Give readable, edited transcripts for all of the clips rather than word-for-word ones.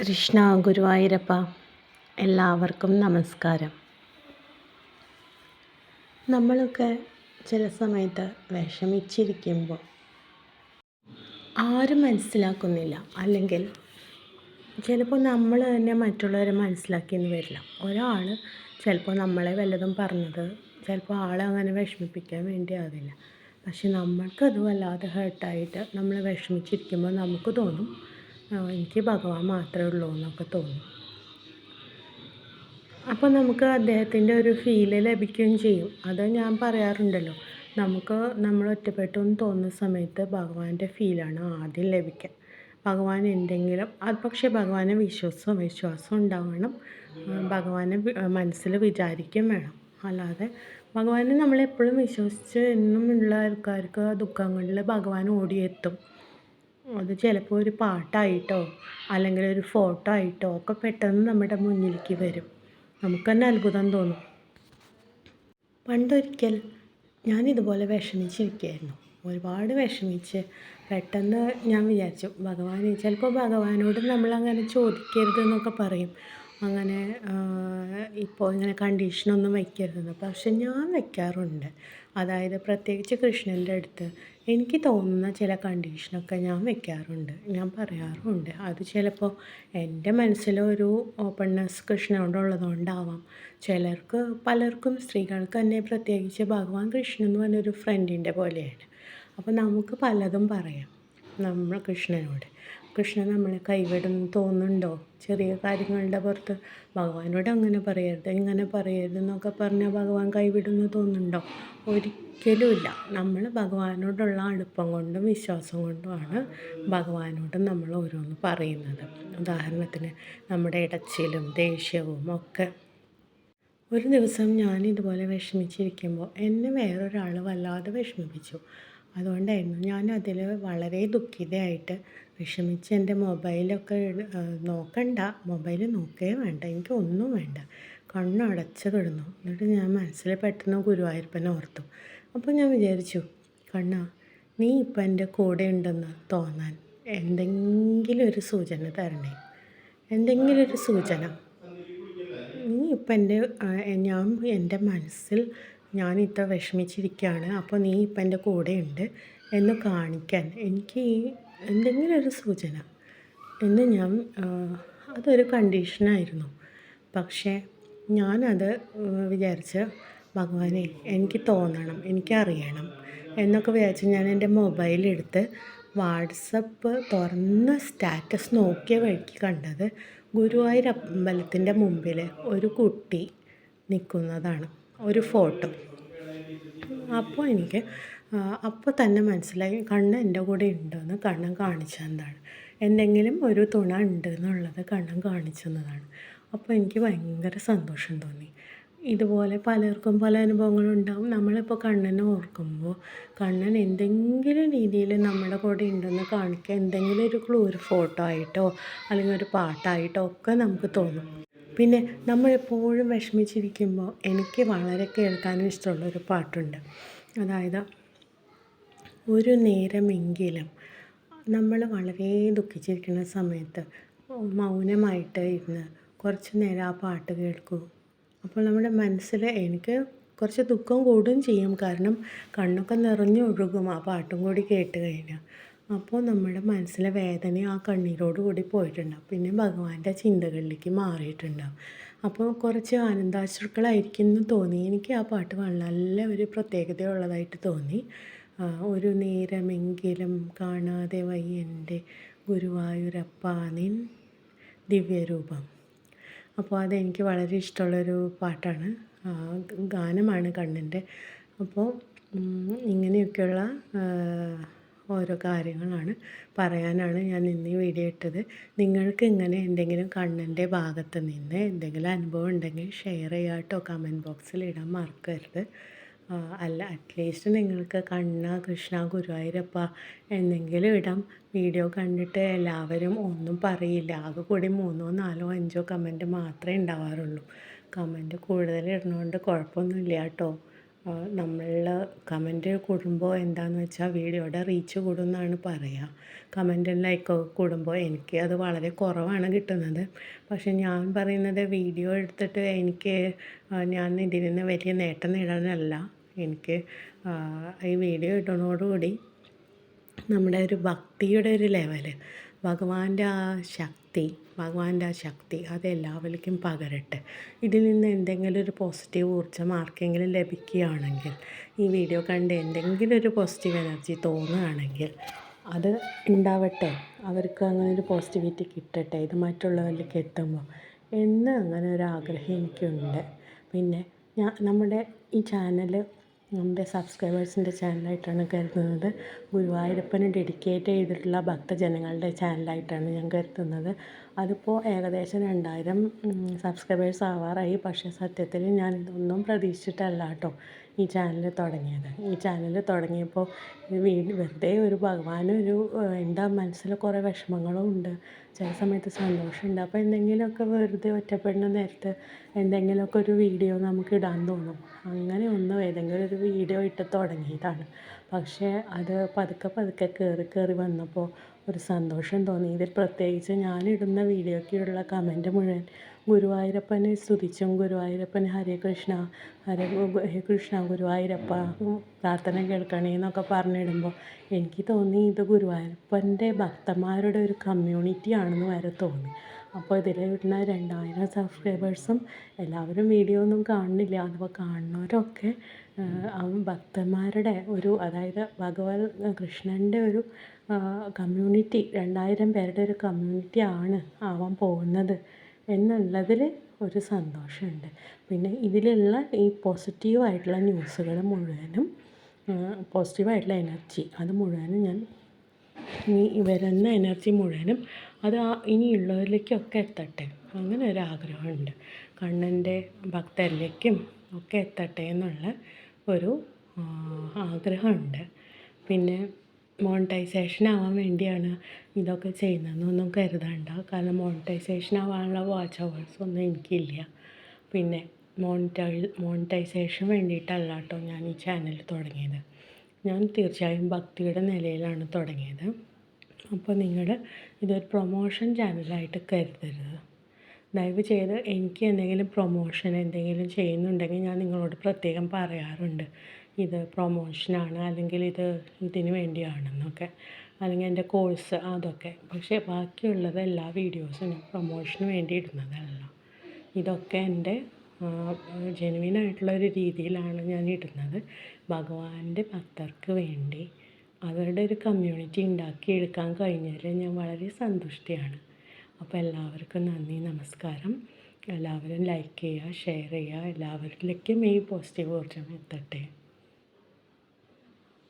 കൃഷ്ണ ഗുരുവായൂരപ്പ, എല്ലാവർക്കും നമസ്കാരം. നമ്മളൊക്കെ ചില സമയത്ത് വിഷമിച്ചിരിക്കുമ്പോൾ ആരും മനസ്സിലാക്കുന്നില്ല, അല്ലെങ്കിൽ ചിലപ്പോൾ നമ്മൾ തന്നെ മറ്റുള്ളവരെ മനസ്സിലാക്കിയെന്ന് വരില്ല. ഒരാൾ ചിലപ്പോൾ നമ്മളെ വല്ലതും പറഞ്ഞത് ചിലപ്പോൾ ആളെ അങ്ങനെ വിഷമിപ്പിക്കാൻ വേണ്ടി ആവില്ല. പക്ഷെ നമ്മൾക്കത് വല്ലാതെ ഹേർട്ടായിട്ട് നമ്മൾ വിഷമിച്ചിരിക്കുമ്പോൾ നമുക്ക് തോന്നും എനിക്ക് ഭഗവാൻ മാത്രമേ ഉള്ളൂ എന്നൊക്കെ തോന്നും. അപ്പോൾ നമുക്ക് അദ്ദേഹത്തിൻ്റെ ഒരു ഫീല് ലഭിക്കുകയും ചെയ്യും. അത് ഞാൻ പറയാറുണ്ടല്ലോ, നമ്മൾ ഒറ്റപ്പെട്ടു എന്ന് തോന്നുന്ന സമയത്ത് ഭഗവാന്റെ ഫീലാണ് ആദ്യം ലഭിക്കുക. ഭഗവാൻ എന്തെങ്കിലും അത് പക്ഷേ ഭഗവാനെ വിശ്വാസം ഉണ്ടാവണം. ഭഗവാനെ മനസ്സിൽ വിചാരിക്കുകയും വേണം. അല്ലാതെ ഭഗവാനെ നമ്മളെപ്പോഴും വിശ്വസിച്ച് എന്നുമുള്ള ആൾക്കാർക്ക് ദുഃഖങ്ങളിൽ ഭഗവാൻ ഓടിയെത്തും. അത് ചിലപ്പോൾ ഒരു പാട്ടായിട്ടോ അല്ലെങ്കിൽ ഒരു ഫോട്ടോ ആയിട്ടോ ഒക്കെ പെട്ടെന്ന് നമ്മുടെ മുന്നിലേക്ക് വരും. നമുക്ക് തന്നെ അത്ഭുതം തോന്നും. പണ്ടൊരിക്കൽ ഞാനിതുപോലെ വിഷമിച്ചിരിക്കുകയായിരുന്നു. ഒരുപാട് വിഷമിച്ച് പെട്ടെന്ന് ഞാൻ വിചാരിച്ചു, ചിലപ്പോൾ ഭഗവാനോട് നമ്മളങ്ങനെ ചോദിക്കരുതെന്നൊക്കെ പറയും. അങ്ങനെ ഇപ്പോൾ ഇങ്ങനെ കണ്ടീഷനൊന്നും വയ്ക്കരുതെന്ന്. പക്ഷെ ഞാൻ വയ്ക്കാറുണ്ട്. അതായത് പ്രത്യേകിച്ച് കൃഷ്ണൻ്റെ അടുത്ത് എനിക്ക് തോന്നുന്ന ചില കണ്ടീഷനൊക്കെ ഞാൻ വയ്ക്കാറുണ്ട്, ഞാൻ പറയാറുമുണ്ട്. അത് ചിലപ്പോൾ എൻ്റെ മനസ്സിലൊരു ഓപ്പൺനെസ് കൃഷ്ണനോടുള്ളതുകൊണ്ടാവാം. പലർക്കും സ്ത്രീകൾക്ക് തന്നെ പ്രത്യേകിച്ച് ഭഗവാൻ കൃഷ്ണൻ എന്ന് പറഞ്ഞൊരു ഫ്രണ്ടിൻ്റെ പോലെയാണ്. അപ്പോൾ നമുക്ക് പലതും പറയാം കൃഷ്ണൻ നമ്മളെ കൈവിടുമെന്ന് തോന്നുന്നുണ്ടോ? ചെറിയ കാര്യങ്ങളുടെ പുറത്ത് ഭഗവാനോട് അങ്ങനെ പറയരുത് ഇങ്ങനെ പറയരുത് എന്നൊക്കെ പറഞ്ഞാൽ ഭഗവാൻ കൈവിടുമെന്ന് തോന്നുന്നുണ്ടോ? ഒരിക്കലുമില്ല. നമ്മൾ ഭഗവാനോടുള്ള അടുപ്പം കൊണ്ടും വിശ്വാസം കൊണ്ടുമാണ് ഭഗവാനോട് നമ്മൾ ഓരോന്ന് പറയുന്നത്. ഉദാഹരണത്തിന് നമ്മുടെ ഇടച്ചിലും ദേഷ്യവും ഒക്കെ. ഒരു ദിവസം ഞാനിതുപോലെ വിഷമിച്ചിരിക്കുമ്പോൾ എന്നെ വേറൊരാൾ വല്ലാതെ വിഷമിപ്പിച്ചു. അതുകൊണ്ടായിരുന്നു ഞാൻ അതിൽ വളരെ ദുഃഖിതയായിട്ട് വിഷമിച്ച് എൻ്റെ മൊബൈലൊക്കെ നോക്കണ്ട, മൊബൈൽ നോക്കേ വേണ്ട, എനിക്കൊന്നും വേണ്ട, കണ്ണടച്ച് കിടന്നു. എന്നിട്ട് ഞാൻ മനസ്സിൽ പെട്ടെന്ന് ഗുരുവായൂരപ്പനെ ഓർത്തു. അപ്പോൾ ഞാൻ വിചാരിച്ചു, കണ്ണാ, നീ ഇപ്പം എൻ്റെ കൂടെ ഉണ്ടെന്ന് തോന്നാൻ എന്തെങ്കിലും ഒരു സൂചന തരണേ, എന്തെങ്കിലും ഒരു സൂചന. നീ ഇപ്പം എൻ്റെ മനസ്സിൽ ഞാൻ ഇത്ര വിഷമിച്ചിരിക്കുകയാണ്, അപ്പോൾ നീ ഇപ്പം എൻ്റെ കൂടെയുണ്ട് എന്ന് കാണിക്കാൻ എനിക്ക് എന്തെങ്കിലും ഒരു സൂചന എന്ന് അതൊരു കണ്ടീഷനായിരുന്നു. പക്ഷേ ഞാനത് വിചാരിച്ച്, ഭഗവാനെ എനിക്ക് തോന്നണം, എനിക്കറിയണം എന്നൊക്കെ വിചാരിച്ച് ഞാൻ എൻ്റെ മൊബൈലെടുത്ത് വാട്സപ്പ് തുറന്ന് സ്റ്റാറ്റസ് നോക്കിയ വഴിക്ക് കണ്ടത് ഗുരുവായൂർ അമ്പലത്തിൻ്റെ മുമ്പിൽ ഒരു കുട്ടി നിൽക്കുന്നതാണ്, ഒരു ഫോട്ടോ. അപ്പോൾ തന്നെ മനസ്സിലായി കണ്ണൻ എൻ്റെ കൂടെ ഉണ്ടെന്ന്. കണ്ണൻ കാണിച്ചെന്താണ്, എന്തെങ്കിലും ഒരു തുണ ഉണ്ട് എന്നുള്ളത് കണ്ണൻ കാണിച്ചെന്നതാണ്. അപ്പോൾ എനിക്ക് ഭയങ്കര സന്തോഷം തോന്നി. ഇതുപോലെ പലർക്കും പല അനുഭവങ്ങളുണ്ടാവും. നമ്മളിപ്പോൾ കണ്ണനെ ഓർക്കുമ്പോൾ കണ്ണൻ എന്തെങ്കിലും രീതിയിൽ നമ്മുടെ കൂടെ ഉണ്ടെന്ന് കാണിക്കുക, എന്തെങ്കിലും ഒരു ക്ലൂ, ഒരു ഫോട്ടോ ആയിട്ടോ അല്ലെങ്കിൽ ഒരു പാട്ടായിട്ടോ ഒക്കെ നമുക്ക് തോന്നും. പിന്നെ നമ്മളെപ്പോഴും വിഷമിച്ചിരിക്കുമ്പോൾ എനിക്ക് വളരെ കേൾക്കാനും ഇഷ്ടമുള്ളൊരു പാട്ടുണ്ട്. അതായത്, ഒരു നേരമെങ്കിലും നമ്മൾ വളരെ ദുഃഖിച്ചിരിക്കുന്ന സമയത്ത് മൗനമായിട്ട് ഇരുന്ന് കുറച്ച് നേരം ആ പാട്ട് കേൾക്കൂ. അപ്പോൾ നമ്മുടെ മനസ്സിൽ എനിക്ക് കുറച്ച് ദുഃഖം കൂടുകയും ചെയ്യും, കാരണം കണ്ണൊക്കെ നിറഞ്ഞൊഴുകും ആ പാട്ടും കൂടി കേട്ട് കഴിഞ്ഞാൽ. അപ്പോൾ നമ്മുടെ മനസ്സിലെ വേദന ആ കണ്ണീരോട് കൂടി പോയിട്ടുണ്ടാവും, പിന്നെ ഭഗവാന്റെ ചിന്തകളിലേക്ക് മാറിയിട്ടുണ്ടാവും. അപ്പോൾ കുറച്ച് ആനന്ദാശ്രുക്കളായിരിക്കും എന്ന് തോന്നി. എനിക്ക് ആ പാട്ട് നല്ല ഒരു പ്രത്യേകതയുള്ളതായിട്ട് തോന്നി. ഒരു നേരമെങ്കിലും കാണാതെ വയ്യെൻ്റെ ഗുരുവായൂരപ്പ നിൻ ദിവ്യരൂപം. അപ്പോൾ അതെനിക്ക് വളരെ ഇഷ്ടമുള്ളൊരു പാട്ടാണ്, ഗാനമാണ് കണ്ണൻ്റെ. അപ്പോൾ ഇങ്ങനെയൊക്കെയുള്ള ഓരോ കാര്യങ്ങളാണ് പറയാനാണ് ഞാൻ ഇന്ന് ഈ വീഡിയോ ഇട്ടത്. നിങ്ങൾക്ക് ഇങ്ങനെ എന്തെങ്കിലും കണ്ണൻ്റെ ഭാഗത്ത് നിന്ന് എന്തെങ്കിലും അനുഭവം ഉണ്ടെങ്കിൽ ഷെയർ ചെയ്യുക കേട്ടോ, കമൻറ്റ് ബോക്സിൽ ഇടാൻ മറക്കരുത്. അറ്റ്ലീസ്റ്റ് നിങ്ങൾക്ക് കൃഷ്ണ ഗുരുവായൂരപ്പ എന്നെങ്കിലും ഇടാം. വീഡിയോ കണ്ടിട്ട് എല്ലാവരും ഒന്നും പറയില്ല, ആകെ കൂടി 3, 4, 5 കമൻറ്റ് മാത്രമേ ഉണ്ടാവാറുള്ളൂ. കമൻറ്റ് കൂടുതൽ ഇടുന്നതുകൊണ്ട് കുഴപ്പമൊന്നുമില്ല കേട്ടോ. നമ്മൾ കമൻറ്റ് കൂടുമ്പോൾ എന്താണെന്ന് വെച്ചാൽ വീഡിയോയുടെ റീച്ച് കൂടുമെന്നാണ് പറയുക. കമൻറ്റും ലൈക്കൊക്കെ കൂടുമ്പോൾ എനിക്ക് അത് വളരെ കുറവാണ് കിട്ടുന്നത്. പക്ഷേ ഞാൻ പറയുന്നത് വീഡിയോ എടുത്തിട്ട് എനിക്ക് ഞാൻ ഇതിൽ നിന്ന് വലിയ നേട്ടം നേടാനല്ല. എനിക്ക് ഈ വീഡിയോ ഇടുന്നതോടുകൂടി നമ്മുടെ ഒരു ഭക്തിയുടെ ഒരു ലെവൽ, ഭഗവാന്റെ ആ ശക്തി അത് എല്ലാവരിലേക്കും പകരട്ടെ. ഇതിൽ നിന്ന് എന്തെങ്കിലും ഒരു പോസിറ്റീവ് ഊർജ്ജം ആർക്കെങ്കിലും ലഭിക്കുകയാണെങ്കിൽ, ഈ വീഡിയോ കണ്ട് എന്തെങ്കിലും ഒരു പോസിറ്റീവ് എനർജി തോന്നുകയാണെങ്കിൽ അത് ഉണ്ടാവട്ടെ, അവർക്ക് അങ്ങനെ ഒരു പോസിറ്റിവിറ്റി കിട്ടട്ടെ ഇത് മറ്റുള്ളവരിലേക്ക് എത്തുമ്പോൾ എന്ന് അങ്ങനെ ഒരു ആഗ്രഹം എനിക്കുണ്ട്. പിന്നെ നമ്മുടെ ഈ ചാനൽ നമ്മുടെ സബ്സ്ക്രൈബേഴ്സിൻ്റെ ചാനലായിട്ടാണ് കരുതുന്നത്. ഗുരുവായൂരപ്പന് ഡെഡിക്കേറ്റ് ചെയ്തിട്ടുള്ള ഭക്തജനങ്ങളുടെ ചാനലായിട്ടാണ് ഞാൻ കരുതുന്നത്. അതിപ്പോൾ ഏകദേശം 2000 സബ്സ്ക്രൈബേഴ്സ് ആവാറായി. പക്ഷേ സത്യത്തിൽ ഞാൻ ഇതൊന്നും പ്രതീക്ഷിച്ചിട്ടല്ല കേട്ടോ ഈ ചാനൽ തുടങ്ങിയത്. ഈ ചാനൽ തുടങ്ങിയപ്പോൾ വെറുതെ ഒരു ഭഗവാനൊരു എൻ്റെ മനസ്സിൽ കുറേ വിഷമങ്ങളും ഉണ്ട്, ചില സമയത്ത് സന്തോഷമുണ്ട്. അപ്പോൾ എന്തെങ്കിലുമൊക്കെ വെറുതെ ഒറ്റപ്പെടുന്ന നേരത്ത് എന്തെങ്കിലുമൊക്കെ ഒരു വീഡിയോ നമുക്ക് ഇടാൻ തോന്നും. അങ്ങനെ ഏതെങ്കിലും ഒരു വീഡിയോ ഇട്ട് തുടങ്ങിയതാണ്. പക്ഷേ അത് പതുക്കെ കയറി വന്നപ്പോൾ ഒരു സന്തോഷം തോന്നി. ഇതിൽ പ്രത്യേകിച്ച് ഞാനിടുന്ന വീഡിയോയ്ക്കുള്ള കമൻറ്റ് മുഴുവൻ ഗുരുവായൂരപ്പനെ സ്തുതിച്ചും ഗുരുവായൂരപ്പൻ ഹരേ കൃഷ്ണ ഗുരുവായൂരപ്പ പ്രാർത്ഥന കേൾക്കണേ എന്നൊക്കെ പറഞ്ഞിടുമ്പോൾ എനിക്ക് തോന്നി ഇത് ഗുരുവായൂരപ്പൻ്റെ ഭക്തന്മാരുടെ ഒരു കമ്മ്യൂണിറ്റി ആണെന്ന് വരെ തോന്നി. അപ്പോൾ ഇതിൽ ഇടുന്ന 2000 സബ്സ്ക്രൈബേഴ്സും എല്ലാവരും വീഡിയോ ഒന്നും കാണുന്നില്ല. അഥവാ കാണുന്നവരൊക്കെ ഭക്തന്മാരുടെ ഒരു, അതായത് കൃഷ്ണൻ്റെ ഒരു കമ്മ്യൂണിറ്റി, 2000 പേരുടെ ഒരു കമ്മ്യൂണിറ്റി ആവാൻ പോകുന്നത് എന്നുള്ളതിൽ ഒരു സന്തോഷമുണ്ട്. പിന്നെ ഇതിലുള്ള ഈ പോസിറ്റീവായിട്ടുള്ള ന്യൂസുകൾ മുഴുവനും, പോസിറ്റീവായിട്ടുള്ള എനർജി അത് മുഴുവനും ഞാൻ വരുന്ന എനർജി മുഴുവനും അത് ഇനിയുള്ളവരിലേക്കൊക്കെ എത്തട്ടെ, അങ്ങനെ ഒരു ആഗ്രഹമുണ്ട്. കണ്ണൻ്റെ ഭക്തരിലേക്കും ഒക്കെ എത്തട്ടെ എന്നുള്ള ഒരു ആഗ്രഹമുണ്ട്. പിന്നെ മോണിറ്റൈസേഷൻ ആവാൻ വേണ്ടിയാണ് ഇതൊക്കെ ചെയ്യുന്നതെന്നൊന്നും കരുതണ്ട. കാരണം മോണിറ്റൈസേഷൻ ആവാനുള്ള വാച്ച് അവേഴ്സ് ഒന്നും എനിക്കില്ല. പിന്നെ മോണിറ്റൈസേഷൻ വേണ്ടിയിട്ടല്ല കേട്ടോ ഞാൻ ഈ ചാനൽ തുടങ്ങിയത്. ഞാൻ തീർച്ചയായും ഭക്തിയുടെ നിലയിലാണ് തുടങ്ങിയത്. അപ്പോൾ നിങ്ങൾ ഇതൊരു പ്രൊമോഷൻ ചാനലായിട്ട് കരുതരുത്. ദയവ് ചെയ്ത് എനിക്ക് എന്തെങ്കിലും പ്രൊമോഷൻ എന്തെങ്കിലും ചെയ്യുന്നുണ്ടെങ്കിൽ ഞാൻ നിങ്ങളോട് പ്രത്യേകം പറയാറുണ്ട്, ഇത് പ്രൊമോഷനാണ് അല്ലെങ്കിൽ ഇതിന് വേണ്ടിയാണെന്നൊക്കെ, അല്ലെങ്കിൽ എൻ്റെ കോഴ്സ് അതൊക്കെ. പക്ഷേ ബാക്കിയുള്ളത് എല്ലാ വീഡിയോസിനും പ്രൊമോഷന് വേണ്ടി ഇടുന്നതല്ല. ഇതൊക്കെ എൻ്റെ ജെനുവിനായിട്ടുള്ളൊരു രീതിയിലാണ് ഞാൻ ഇടുന്നത്. ഭഗവാന്റെ ഭക്തർക്ക് വേണ്ടി അവരുടെ ഒരു കമ്മ്യൂണിറ്റി ഉണ്ടാക്കിയെടുക്കാൻ കഴിഞ്ഞതിൽ ഞാൻ വളരെ സന്തുഷ്ടയാണ്. അപ്പോൾ എല്ലാവർക്കും നന്ദി, നമസ്കാരം. എല്ലാവരും ലൈക്ക് ചെയ്യുക, ഷെയർ ചെയ്യുക. എല്ലാവരിലേക്കും ഈ പോസിറ്റീവ് ഊർജ്ജം എത്തട്ടെ.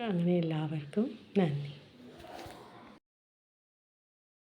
അങ്ങനെ എല്ലാവർക്കും നന്ദി.